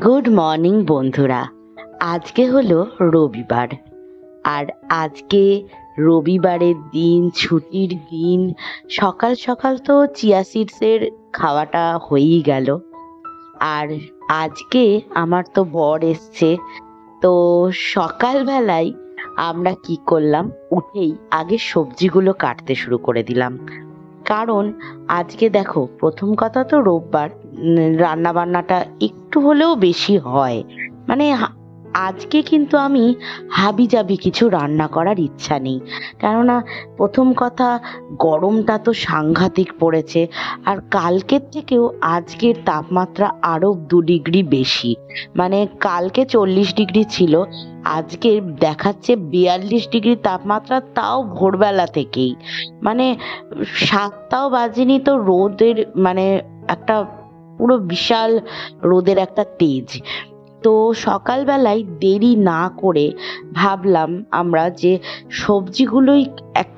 Good morning বন্ধুরা। আজকে হলো রবিবার, আর আজকে রবিবারের দিন, ছুটির দিন। সকাল সকাল তো চিয়া সিডসের খাওয়াটা হয়েই গেল। আর আজকে আমার তো বর এসছে, তো সকালবেলায় আমরা কি করলাম, উঠেই আগে সবজিগুলো কাটতে শুরু করে দিলাম। কারণ আজকে দেখো, প্রথম কথা তো রোববার, রান্না বান্নাটা একটু হলেও বেশি হয়। মানে আজকে কিন্তু আমি হাবিজাবি কিছু রান্না করার ইচ্ছা নেই। কেননা প্রথম কথা, গরমটা তো সাংঘাতিক পড়েছে, আর কালকের থেকেও আজকের তাপমাত্রা আরো 2 ডিগ্রি বেশি। মানে কালকে 40 ডিগ্রি ছিল, আজকে দেখাচ্ছে 42 ডিগ্রি তাপমাত্রা, তাও ভোরবেলা থেকেই। মানে 7টাও বাজেনি তো রোদের মানে একটা পুরো বিশাল রোদের একটা তেজ। তো সকালবেলায় দেরি না করে ভাবলাম আমরা যে সবজিগুলোই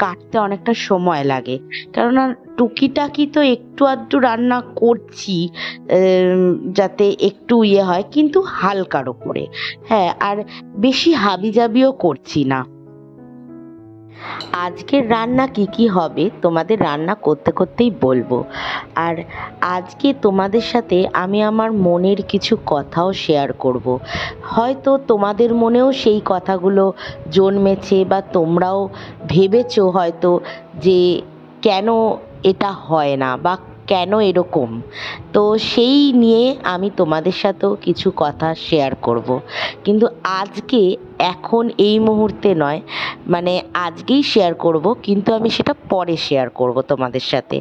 কাটতে অনেকটা সময় লাগে, কেননা টুকিটাকি তো একটু আধটু রান্না করছি, যাতে একটু হয়, কিন্তু হালকার ওপরে। হ্যাঁ, আর বেশি হাবিজাবিও করছি না। আজকের রান্না কি কি হবে তোমাদের রান্না করতে করতেই বলবো। আর আজকে তোমাদের সাথে আমি আমার মনের কিছু কথাও শেয়ার করব। হয়তো তোমাদের মনেও সেই কথাগুলো জন্মেছে, বা তোমরাও ভেবেছো হয়তো যে কেন এটা হয় না, বা কেন এরকম। তো সেই নিয়ে আমি তোমাদের সাথেও কিছু কথা শেয়ার করব। কিন্তু আজকে, এখন এই মুহূর্তে নয়, মানে আজকেই শেয়ার করব, কিন্তু আমি সেটা পরে শেয়ার করব তোমাদের সাথে।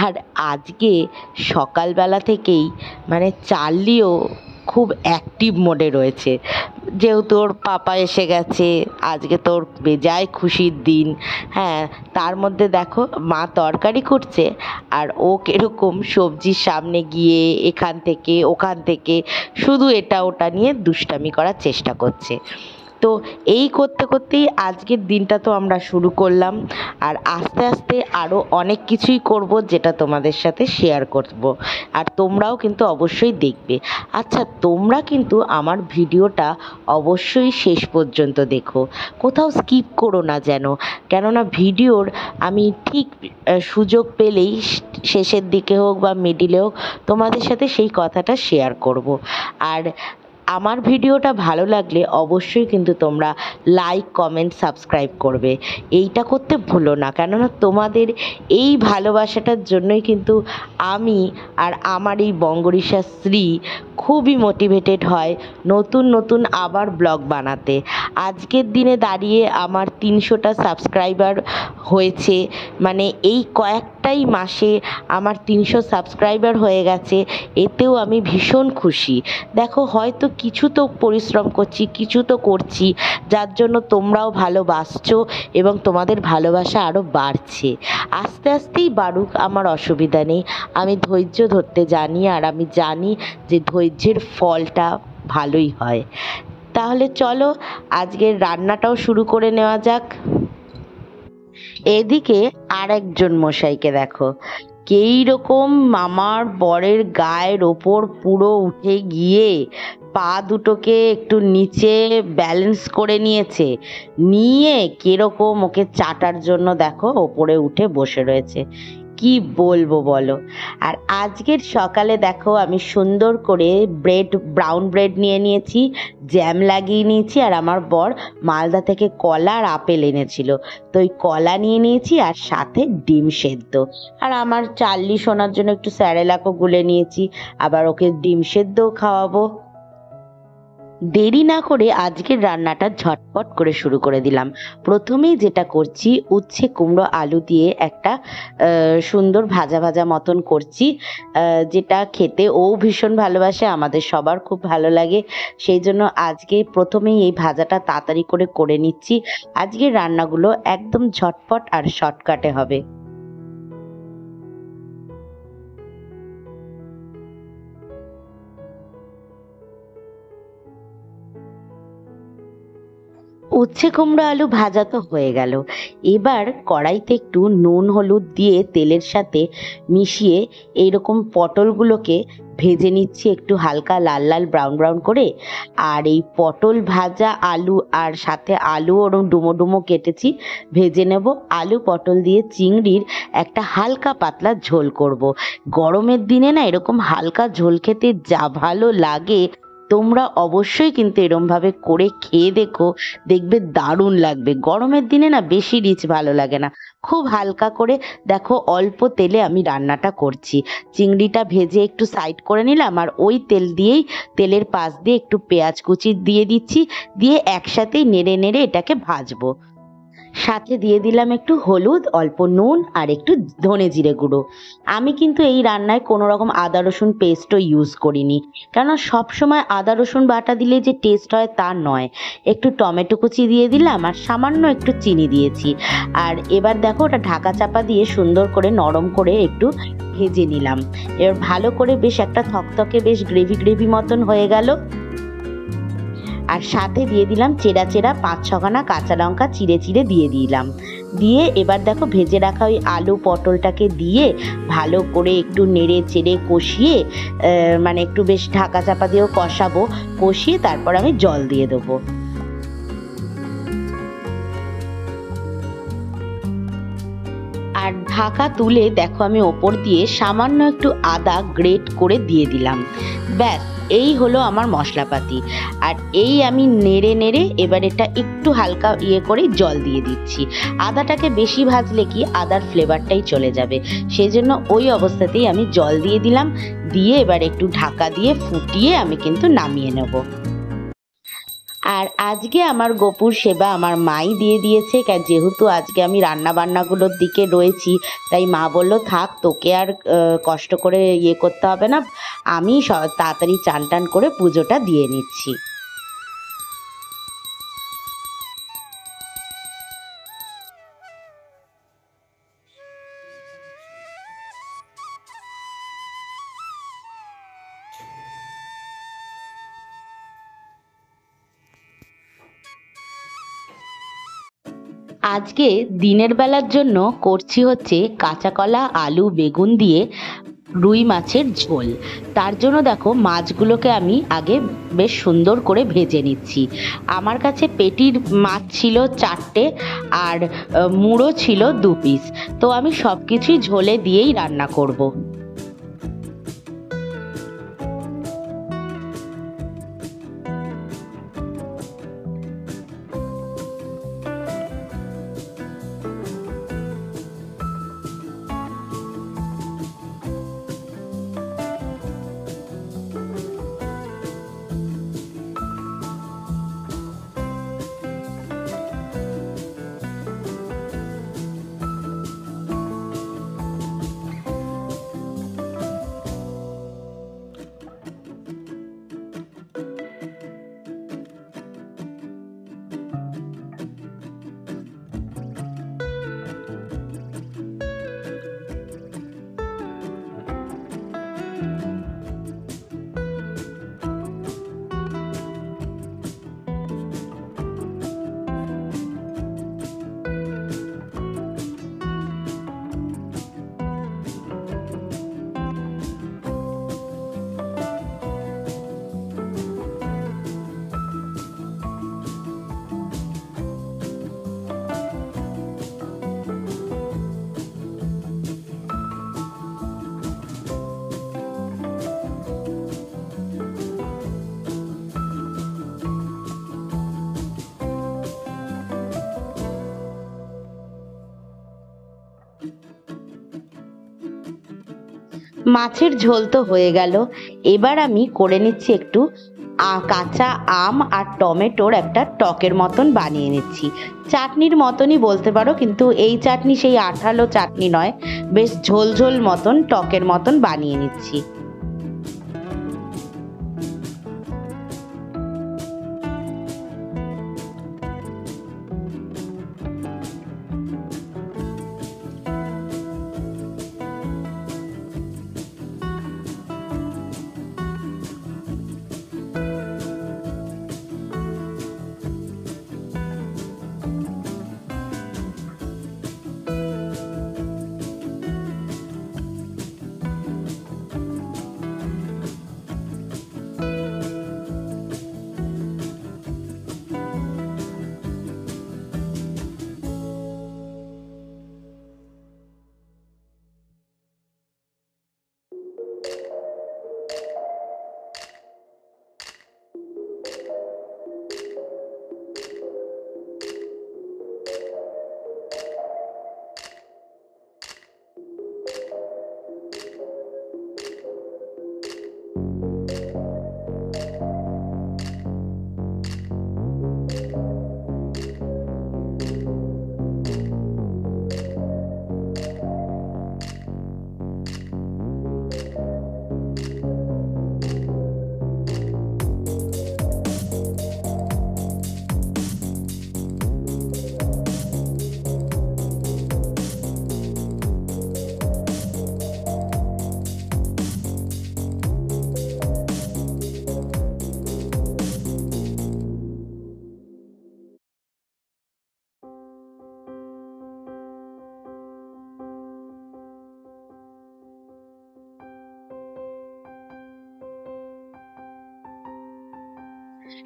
আর আজকে সকালবেলা থেকেই মানে চার্লিও খুব অ্যাক্টিভ মোডে রয়েছে। যেহেতু ওর পাপা এসে গেছে, আজকে তোর বেজায় খুশির দিন। হ্যাঁ, তার মধ্যে দেখো মা তরকারি করছে, আর ও কিরকম সবজির সামনে গিয়ে এখান থেকে ওখান থেকে শুধু এটা ওটা নিয়ে দুষ্টামি করার চেষ্টা করছে। তো এই করতে করতেই আজকের দিনটা তো আমরা শুরু করলাম, আর আস্তে আস্তে আরও অনেক কিছুই করব, যেটা তোমাদের সাথে শেয়ার করব। আর তোমরাও কিন্তু অবশ্যই দেখবে। আচ্ছা, তোমরা কিন্তু আমার ভিডিওটা অবশ্যই শেষ পর্যন্ত দেখো, কোথাও স্কিপ করো না যেন। কেননা ভিডিওর আমি ঠিক সুযোগ পেলেই শেষের দিকে হোক বা মিডিলে হোক, তোমাদের সাথে সেই কথাটা শেয়ার করব। আর আমার ভিডিওটা ভালো লাগলে অবশ্যই কিন্তু তোমরা লাইক, কমেন্ট, সাবস্ক্রাইব করবে। এইটা করতে ভুলো না, কেননা তোমাদের এই ভালোবাসাটার জন্যই কিন্তু আমি আর আমার এই বঙ্গরিসা শ্রী খুবই মোটিভেটেড হয় নতুন নতুন আবার ব্লগ বানাতে। আজকের দিনে দাঁড়িয়ে আমার 300টা সাবস্ক্রাইবার হয়েছে। মানে এই কয়েকটাই মাসে আমার 300 সাবস্ক্রাইবার হয়ে গেছে, এতেও আমি ভীষণ খুশি। দেখো, হয়তো কিছু তো পরিশ্রম করছি, কিছু তো করছি, যার জন্য তোমরাও ভালোবাসছো এবং তোমাদের ভালোবাসা আরও বাড়ছে। আস্তে আস্তেই বাড়ুক, আমার অসুবিধা নেই। আমি ধৈর্য ধরতে জানি, আর আমি জানি যে ধৈর্যের ফলটা ভালোই হয়। তাহলে চলো আজকের রান্নাটাও শুরু করে নেওয়া যাক। এদিকে আরেকজন মশাইকে দেখো, কেই রকম আমার বরের গায়ের ওপর পুরো উঠে গিয়ে পা দুটোকে একটু নিচে ব্যালেন্স করে নিয়েছে, নিয়ে কিরকম ওকে চাটার জন্য দেখো ওপরে উঠে বসে রয়েছে। কি বলবো বলো। আর আজকের সকালে দেখো আমি সুন্দর করে ব্রাউন ব্রেড নিয়ে নিয়েছি, জ্যাম লাগিয়ে নিয়েছি, আর আমার বর মালদা থেকে কলা আর আপেল এনেছিল, তো ওই কলা নিয়ে নিয়েছি, আর সাথে ডিম সেদ্ধ। আর আমার চার্লি শোনার জন্য একটু স্যারেলাকও গুলে নিয়েছি, আবার ওকে ডিম সেদ্ধও খাওয়াবো। দেরি না করে আজকের রান্নাটা ঝটপট করে শুরু করে দিলাম। প্রথমেই যেটা করছি, উচ্ছে কুমড়ো আলু দিয়ে একটা সুন্দর ভাজা ভাজা মতন করছি, যেটা খেতে ও ভীষণ ভালোবাসে, আমাদের সবার খুব ভালো লাগে। সেই জন্য আজকে প্রথমেই এই ভাজাটা তাড়াতাড়ি করে করে নিচ্ছি। আজকের রান্নাগুলো একদম ঝটপট আর শর্টকাটে হবে। উচ্ছে কুমড়ো আলু ভাজা তো হয়ে গেল, এবার কড়াইতে একটু নুন হলুদ দিয়ে তেলের সাথে মিশিয়ে এইরকম পটলগুলোকে ভেজে নিচ্ছি একটু হালকা লাল লাল ব্রাউন ব্রাউন করে। আর এই পটল ভাজা আলু আর সাথে আলু ওরম ডুমো ডুমো কেটেছি, ভেজে নেব। আলু পটল দিয়ে চিংড়ির একটা হালকা পাতলা ঝোল করব। গরমের দিনে না এরকম হালকা ঝোল খেতে যা ভালো লাগে। তোমরা অবশ্যই কিন্তু এরমভাবে করে খেয়ে দেখো, দেখবে দারুণ লাগবে। গরমের দিনে না বেশি রিচ ভালো লাগে না, খুব হালকা করে। দেখো অল্প তেলে আমি রান্নাটা করছি। চিংড়িটা ভেজে একটু সাইড করে নিলাম, আর ওই তেল দিয়েই তেলের পাশ দিয়ে একটু পেঁয়াজ কুচি দিয়ে দিচ্ছি, দিয়ে একসাথেই নেড়ে নেড়ে এটাকে ভাজবো। সাথে দিয়ে দিলাম একটু হলুদ, অল্প নুন আর একটু ধনে জিরে গুঁড়ো। আমি কিন্তু এই রান্নায় কোনো রকম আদা রসুন পেস্টও ইউজ করিনি, কেন সবসময় আদা রসুন বাটা দিলে যে টেস্ট হয় তা নয়। একটু টমেটো কুচি দিয়ে দিলাম আর সামান্য একটু চিনি দিয়েছি। আর এবার দেখো ওটা ঢাকা চাপা দিয়ে সুন্দর করে নরম করে একটু ভেজে নিলাম। এবার ভালো করে বেশ একটা থকথকে বেশ গ্রেভি গ্রেভি মতন হয়ে গেল। আর সাথে দিয়ে দিলাম চেরা চেরা 5-6খানা কাঁচা লঙ্কা চিড়ে চিড়ে দিয়ে দিলাম। দিয়ে এবার দেখো ভেজে রাখা ওই আলু পটলটাকে দিয়ে ভালো করে একটু নেড়ে চেড়ে কষিয়ে, মানে একটু বেশ ঢাকা চাপা দিয়েও কষাবো। কষিয়ে তারপর আমি জল দিয়ে দেবো। আর ঢাকা তুলে দেখো আমি ওপর দিয়ে সামান্য একটু আদা গ্রেট করে দিয়ে দিলাম। ব্যাস, এই হলো আমার মশলাপাতি। আর এই আমি নেড়ে নেড়ে এবার এটা একটু হালকা করে জল দিয়ে দিচ্ছি। আদাটাকে বেশি ভাজলে কি আদার ফ্লেভারটাই চলে যাবে, সেই জন্য ওই অবস্থাতেই আমি জল দিয়ে দিলাম। দিয়ে এবার একটু ঢাকা দিয়ে ফুটিয়ে আমি কিন্তু নামিয়ে নেব। আর আজকে আমার গোপুর সেবা আমার মাই দিয়ে দিয়েছে, যেহেতু আজকে আমি রান্না বান্নাগুলোর দিকে রয়েছি, তাই মা বলল থাক, তোকে আর কষ্ট করে করতে হবে না, আমি তাড়াতাড়ি চান টান করে পুজোটা দিয়ে নিচ্ছি। আজকে দিনের বেলার জন্য করছি হচ্ছে কাঁচা কলা আলু বেগুন দিয়ে রুই মাছের ঝোল। তার জন্য দেখো মাছগুলোকে আমি আগে বেশ সুন্দর করে ভেজে নিচ্ছি। আমার কাছে পেটির মাছ ছিল 4টে, আর মুড়ো ছিল 2 পিস। তো আমি সব কিছুই ঝোলে দিয়েই রান্না করব। মাছের ঝোল তো হয়ে গেল। এবার আমি করে নিচ্ছি একটু কাঁচা আম আর টমেটোর একটা টকের মতন বানিয়ে নিচ্ছি। চাটনির মতনই বলতে পারো, কিন্তু এই চাটনি সেই আঠালো চাটনি নয়, বেশ ঝোল ঝোল মতন টকের মতন বানিয়ে নিচ্ছি।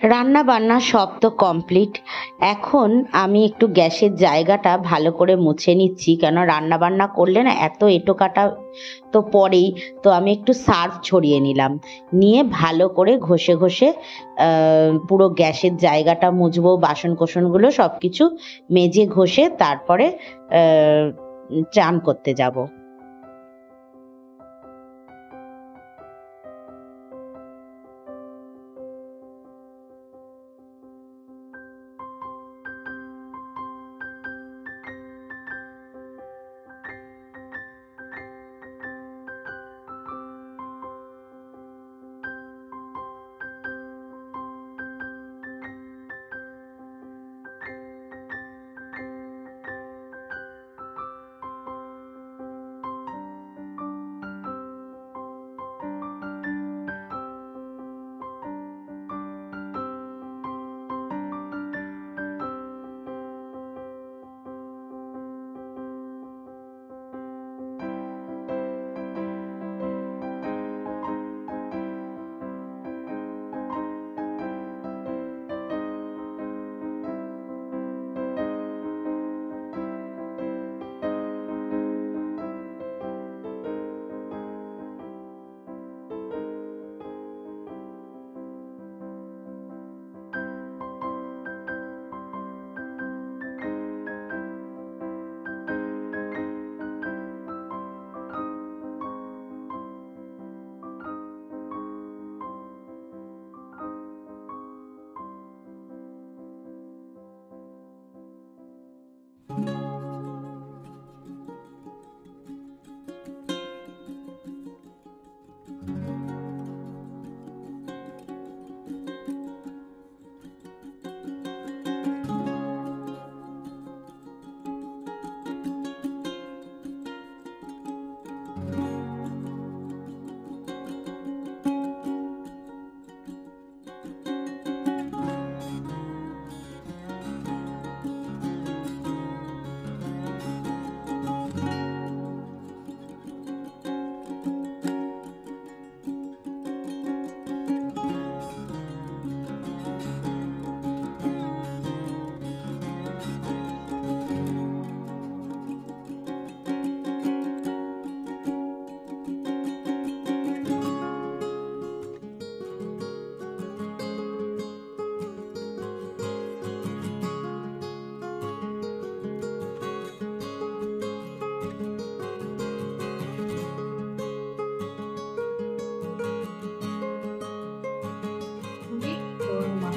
রান্না বান্না সব তো কমপ্লিট। এখন আমি একটু গ্যাসের জায়গাটা ভালো করে মুছে নিচ্ছি, কেন রান্না বান্না করলে না এত এঁটোকাটা তো পড়েই। তো আমি একটু সার্ফ ছড়িয়ে নিলাম, নিয়ে ভালো করে ঘষে ঘষে পুরো গ্যাসের জায়গাটা মুছবো, বাসন কোসনগুলো সব কিছু মেজে ঘষে তারপরে চান করতে যাব।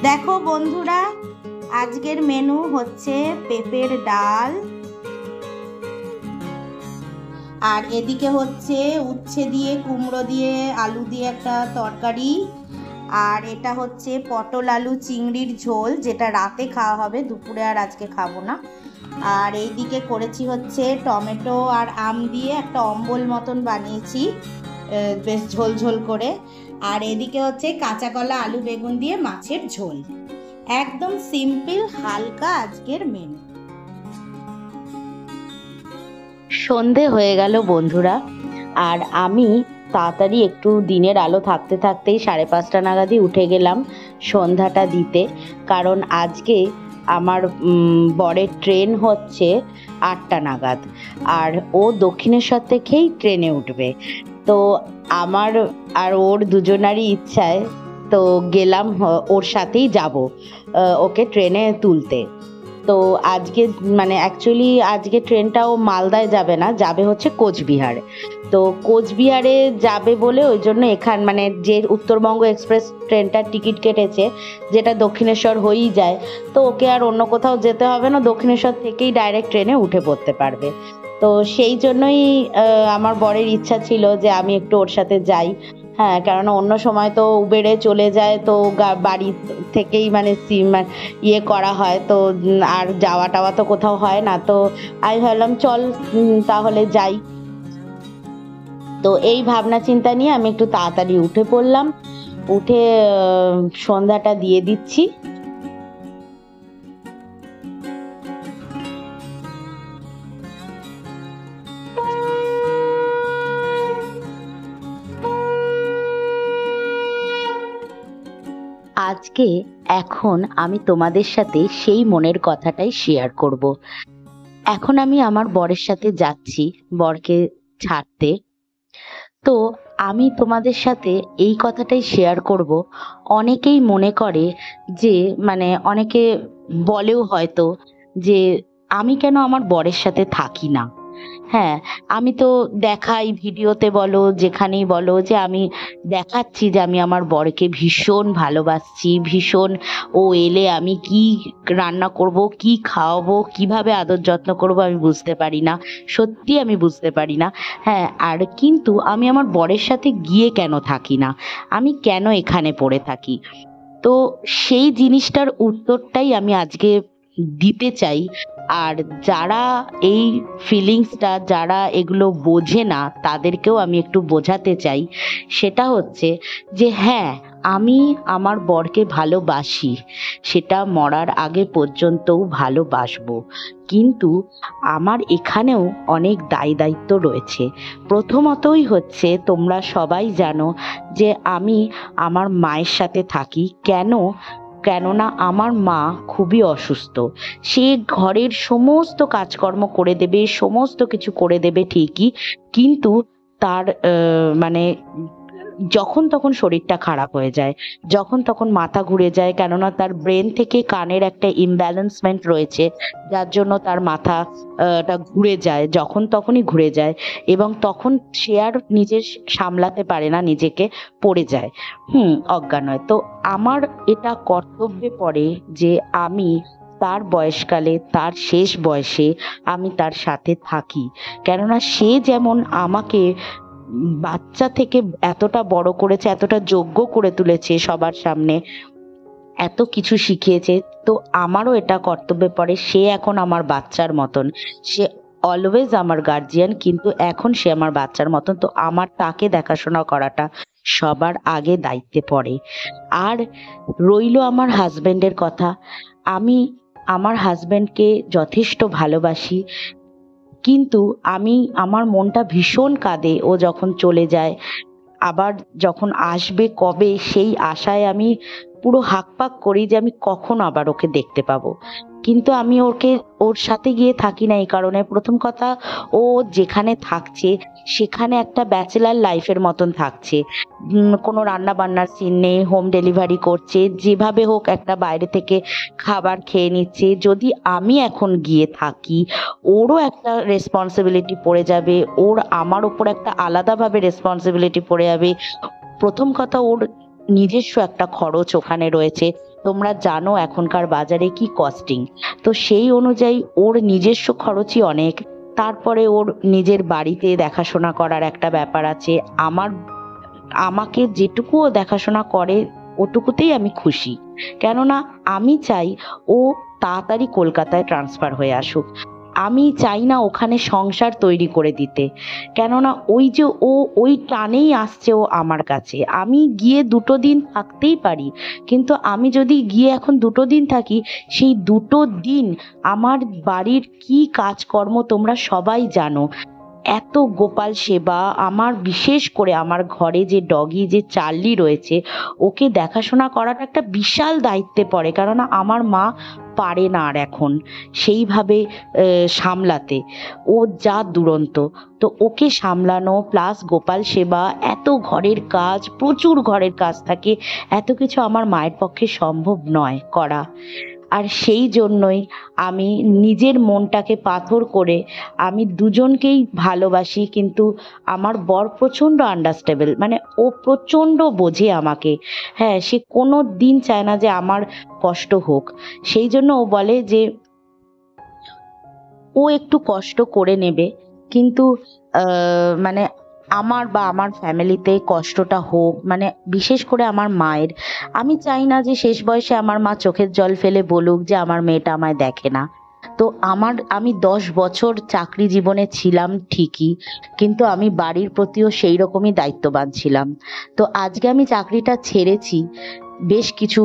দেখো বন্ধুরা, আজকের মেনু হচ্ছে পেঁপের ডাল, আর এদিকে হচ্ছে উচ্ছে দিয়ে কুমড়ো দিয়ে আলু দিয়ে একটা তরকারি, আর এটা হচ্ছে পটল আলু চিংড়ির ঝোল, যেটা রাতে খাওয়া হবে, দুপুরে আর আজকে খাবো না। আর এইদিকে করেছি হচ্ছে টমেটো আর আম দিয়ে একটা অম্বল মতন বানিয়েছি, বেশ ঝোল ঝোল করে। আর এদিকে হচ্ছে কাঁচা কলা আলু বেগুন দিয়ে মাছের ঝোল। একদম সিম্পল হালকা আজকের মেনু। সন্ধে হয়ে গেল বন্ধুরা, আর আমি তাড়াতাড়ি একটু দিনের আলো থাকতে থাকতেই 5:30 নাগাদই উঠে গেলাম সন্ধ্যাটা দিতে, কারণ আজকে আমার বরের ট্রেন হচ্ছে 8টা নাগাদ, আর ও দক্ষিণেশ্বর থেকেই ট্রেনে উঠবে। তো আমার আর ওর দুজনারই ইচ্ছায় তো গেলাম ওর সাথেই যাব ওকে ট্রেনে তুলতে। তো আজকে মানে অ্যাকচুয়ালি আজকে ট্রেনটাও মালদায় যাবে না, যাবে হচ্ছে কোচবিহার। তো কোচবিহারে যাবে বলে ওই জন্য মানে যে উত্তরবঙ্গ এক্সপ্রেস ট্রেনটার টিকিট কেটেছে, যেটা দক্ষিণেশ্বর হয়েই যায়, তো ওকে আর অন্য কোথাও যেতে হবে না, দক্ষিণেশ্বর থেকেই ডাইরেক্ট ট্রেনে উঠে পড়তে পারবে। তো সেই জন্যই আমার বরের ইচ্ছা ছিল যে আমি একটু ওর সাথে যাই। হ্যাঁ, কেননা অন্য সময় তো উবেরে চলে যায়, তো বাড়ি থেকেই মানে ইয়ে করা হয়, তো আর যাওয়া টাওয়া তো কোথাও হয় না। তো আমি ভাবলাম চল তাহলে যাই। তো এই ভাবনা চিন্তা নিয়ে আমি একটু তাড়াতাড়ি উঠে পড়লাম, উঠে সন্ধ্যাটা দিয়ে দিচ্ছি। আজকে এখন আমি তোমাদের সাথে সেই মনের কথাটাই শেয়ার করব। এখন আমি আমার বরের সাথে যাচ্ছি বরকে ছাড়তে। তো আমি তোমাদের সাথে এই কথাটাই শেয়ার করব। অনেকেই মনে করে যে, মানে অনেকে বলেও হয়তো যে আমি কেন আমার বরের সাথে থাকি না। হ্যাঁ, আমি তো দেখাই ভিডিওতে বলো যেখানেই বলো যে আমি দেখাচ্ছি যে আমি আমার বরকে ভীষণ ভালোবাসছি, ভীষণ ও এলে আমি কি রান্না করব, কি খাওয়াবো, কিভাবে আদর যত্ন করব আমি বুঝতে পারি না। সত্যি আমি বুঝতে পারি না। হ্যাঁ, আর কিন্তু আমি আমার বরের সাথে গিয়ে কেন থাকি না? আমি কেন এখানে পড়ে থাকি? তো সেই জিনিসটার উত্তরটাই আমি আজকে দিতে চাই। আর যারা এই ফিলিংসটা, যারা এগুলো বোঝে না, তাদেরকেও আমি একটু বোঝাতে চাই। সেটা হচ্ছে যে হ্যাঁ, আমি আমার বরকে ভালোবাসি, সেটা মরার আগে পর্যন্তও ভালোবাসবো। কিন্তু আমার এখানেও অনেক দায় দায়িত্ব রয়েছে। প্রথমতই হচ্ছে, তোমরা সবাই জানো যে আমি আমার মায়ের সাথে থাকি। কেননা আমার মা খুবই অসুস্থ। সে ঘরের সমস্ত কাজকর্ম করে দেবে, সমস্ত কিছু করে দেবে ঠিকই, কিন্তু তার মানে যখন তখন শরীরটা খারাপ হয়ে যায়, যখন তখন মাথা ঘুরে যায়। কেননা তার ব্রেন থেকে কানের একটা ইমব্যালেন্সমেন্ট রয়েছে, যার জন্য তার মাথা টা ঘুরে যায়, যখন তখনই ঘুরে যায়, এবং তখন সে আর নিজের সামলাতে পারে না, নিজেকে পড়ে যায়, অজ্ঞান হয়। তো আমার এটা কর্তব্যে পড়ে যে আমি তার বয়সকালে, তার শেষ বয়সে আমি তার সাথে থাকি। কেননা সে যেমন আমাকে বাচ্চা থেকে এতটা বড় করেছে, এতটা যোগ্য করে তুলেছে সবার সামনে, এত কিছু শিখিয়েছে, তো আমারও এটা কর্তব্যে পড়ে, সে এখন আমার বাচ্চার মতন। সে অলওয়েজ আমার গার্জিয়ান, কিন্তু এখন সে আমার বাচ্চার মতন। তো আমার তাকে দেখাশোনা করাটা সবার আগে দায়িত্বে পড়ে। আর রইলো আমার হাজবেন্ডের কথা। আমি আমার হাজবেন্ডকে যথেষ্ট ভালোবাসি, কিন্তু আমার মনটা ভীষণ কাঁদে ও যখন চলে যায়। আবার যখন আসবে কবে, সেই আশায় আমি পুরো হাঁকপাক করি যে আমি কখন আবার ওকে দেখতে পাবো। কিন্তু আমি ওর সাথে গিয়ে থাকি না এই কারণে, প্রথম কথা, ও যেখানে থাকছে সেখানে একটা ব্যাচেলার লাইফের মতন থাকছে। কোনো রান্না বান্নার সিন নেই, হোম ডেলিভারি করছে, যেভাবে হোক একটা বাইরে থেকে খাবার খেয়ে নিচ্ছে। যদি আমি এখন গিয়ে থাকি, ওরও একটা রেসপন্সিবিলিটি পড়ে যাবে, ওর আমার ওপর একটা আলাদাভাবে রেসপন্সিবিলিটি পড়ে যাবে। প্রথম কথা, ওর নিজস্ব একটা খরচ ওখানে রয়েছে। তোমরা জানো এখনকার বাজারে কি কস্টিং। তো সেই অনুযায়ী ওর নিজস্ব খরচই অনেক। তারপরে ওর নিজের বাড়িতে দেখাশোনা করার একটা ব্যাপার আছে। আমাকে যেটুকু ও দেখাশোনা করে ওটুকুতেই আমি খুশি। কেননা আমি চাই ও তাড়াতাড়ি কলকাতায় ট্রান্সফার হয়ে আসুক। আমি চাই না ওখানে সংসার তৈরি করে দিতে। কেননা ওই যে ওই টানেই আসছে ও আমার কাছে। আমি গিয়ে 2টো দিন থাকতেই পারি, কিন্তু আমি যদি গিয়ে এখন 2টো দিন থাকি, সেই 2টো দিন আমার বাড়ির কি কাজকর্ম তোমরা সবাই জানো। এত গোপাল সেবা, আমার বিশেষ করে আমার ঘরে যে ডগি, যে চার্লি রয়েছে, ওকে দেখাশোনা করাটা একটা বিশাল দায়িত্বে পড়ে। কেননা আমার মা পারে না আর এখন সেইভাবে সামলাতে, ও যা দুরন্ত। তো ওকে সামলানো প্লাস গোপাল সেবা, এত ঘরের কাজ, প্রচুর ঘরের কাজ থাকে, এত কিছু আমার মায়ের পক্ষে সম্ভব নয় করা। আর সেই জন্যই আমি নিজের মনটাকে পাথর করে আমি দুজনকেই ভালোবাসি, কিন্তু আমার বর প্রচণ্ড আন্ডারস্ট্যাবল, মানে ও প্রচণ্ড বোঝে আমাকে। হ্যাঁ, সে কোনো দিন চায় না যে আমার কষ্ট হোক। সেই জন্য ও বলে যে ও একটু কষ্ট করে নেবে, কিন্তু মানে আমার ফ্যামিলিতে কষ্টটা হোক, মানে বিশেষ করে আমার মায়ের। আমি চাই না যে শেষ বয়সে আমার মা চোখের জল ফেলে বলুক যে আমার মেয়েটা আমায় দেখে না। তো আমি 10 বছর চাকরি জীবনে ছিলাম ঠিকই, কিন্তু আমি বাড়ির প্রতিও সেই রকমই দায়িত্ববান ছিলাম। তো আজকে আমি চাকরিটা ছেড়েছি বেশ কিছু,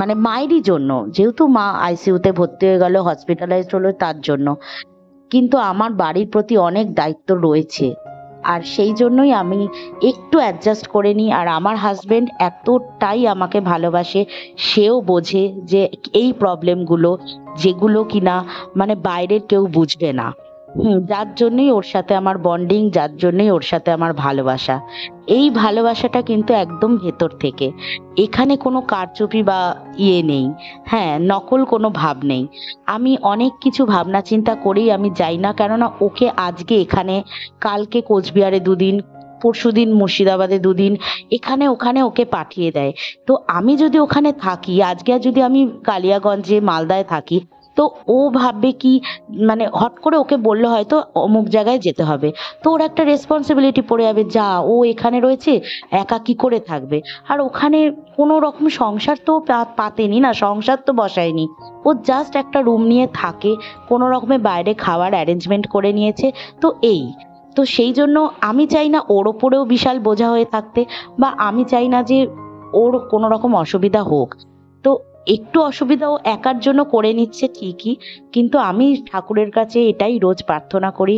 মানে মায়েরই জন্য, যেহেতু মা আইসিইউতে ভর্তি হয়ে গেল, হসপিটালাইজড হলো, তার জন্য। কিন্তু আমার বাড়ির প্রতি অনেক দায়িত্ব রয়েছে। আর সেই জন্যই আমি একটু অ্যাডজাস্ট করে নিই। আর আমার হাজব্যান্ড এতটাই আমাকে ভালোবাসে, সেও বোঝে যে এই প্রবলেমগুলো যেগুলো কিনা মানে বাইরের কেউ বুঝবে না। যার জন্যই ওর সাথে আমার বন্ডিং, যার জন্যই ওর সাথে আমার ভালোবাসা। এই ভালোবাসাটা কিন্তু একদম ভেতর থেকে। এখানে কোনো কারচুপি বা নেই। হ্যাঁ, নকল কোনো ভাব নেই। আমি অনেক কিছু ভাবনা চিন্তা করেই আমি যাই না, কেননা ওকে আজকে এখানে, কালকে কোচবিহারে ২ দিন, পরশুদিন মুর্শিদাবাদে ২ দিন, এখানে ওখানে ওকে পাঠিয়ে দেয়। তো আমি যদি ওখানে থাকি, আজকে আর যদি আমি কালিয়াগঞ্জে, মালদায় থাকি, তো ও ভাববে কি, মানে হট করে ওকে বলল হয়তো অমুক জায়গায় যেতে হবে, তো ওর একটা রেসপন্সিবিলিটি পড়ে যাবে, যা ও এখানে রয়েছে, একা কি করে থাকবে। আর ওখানে কোনো রকম সংসার তো পাতেনি না, সংসার তো বসায়নি। ও জাস্ট একটা রুম নিয়ে থাকে, কোনো রকমে বাইরে খাওয়ার অ্যারেঞ্জমেন্ট করে নিয়েছে। তো এই, তো সেই জন্য আমি চাই না ওর ওপরেও বিশাল বোঝা হয়ে থাকতে, বা আমি চাই না যে ওর কোনো রকম অসুবিধা হোক। তো একটু অসুবিধা ও একার জন্য করে নিচ্ছে ঠিকই, কিন্তু আমি ঠাকুরের কাছে এটাই রোজ প্রার্থনা করি,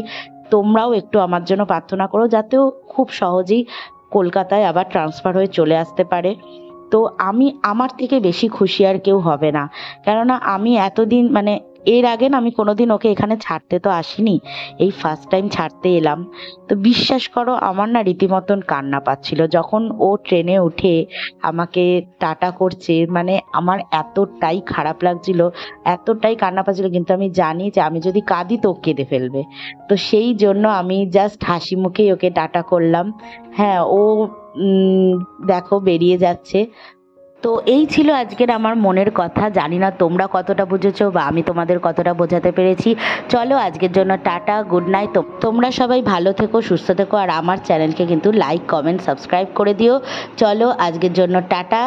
তোমরাও একটু আমার জন্য প্রার্থনা করো, যাতে ও খুব সহজেই কলকাতায় আবার ট্রান্সফার হয়ে চলে আসতে পারে। তো আমি, আমার থেকে বেশি খুশি আর কেউ হবে না, কেননা আমি এতদিন মানে এর আগে না আমি কোনোদিন ওকে এখানে ছাড়তে তো আসিনি, এই ফার্স্ট টাইম ছাড়তে এলাম। তো বিশ্বাস করো, আমার না রীতিমতন কান্না পাচ্ছিল যখন ও ট্রেনে উঠে আমাকে টাটা করছে, মানে আমার এতটাই খারাপ লাগছিল, এতটাই কান্না পাচ্ছিল, কিন্তু আমি জানি যে আমি যদি কাঁদি তো ও কেঁদে ফেলবে। তো সেই জন্য আমি জাস্ট হাসি মুখেই ওকে টাটা করলাম। হ্যাঁ, ও দেখো বেরিয়ে যাচ্ছে। তো এই ছিল আজকের আমার মনের কথা। জানি না তোমরা কতটা বুঝেছো বা আমি তোমাদের কতটা বোঝাতে পেরেছি। চলো আজকের জন্য টাটা, গুড নাইট। তোমরা সবাই ভালো থেকো, সুস্থ থেকো, আর আমার চ্যানেলকে কিন্তু লাইক, কমেন্ট, সাবস্ক্রাইব করে দিও। চলো আজকের জন্য টাটা।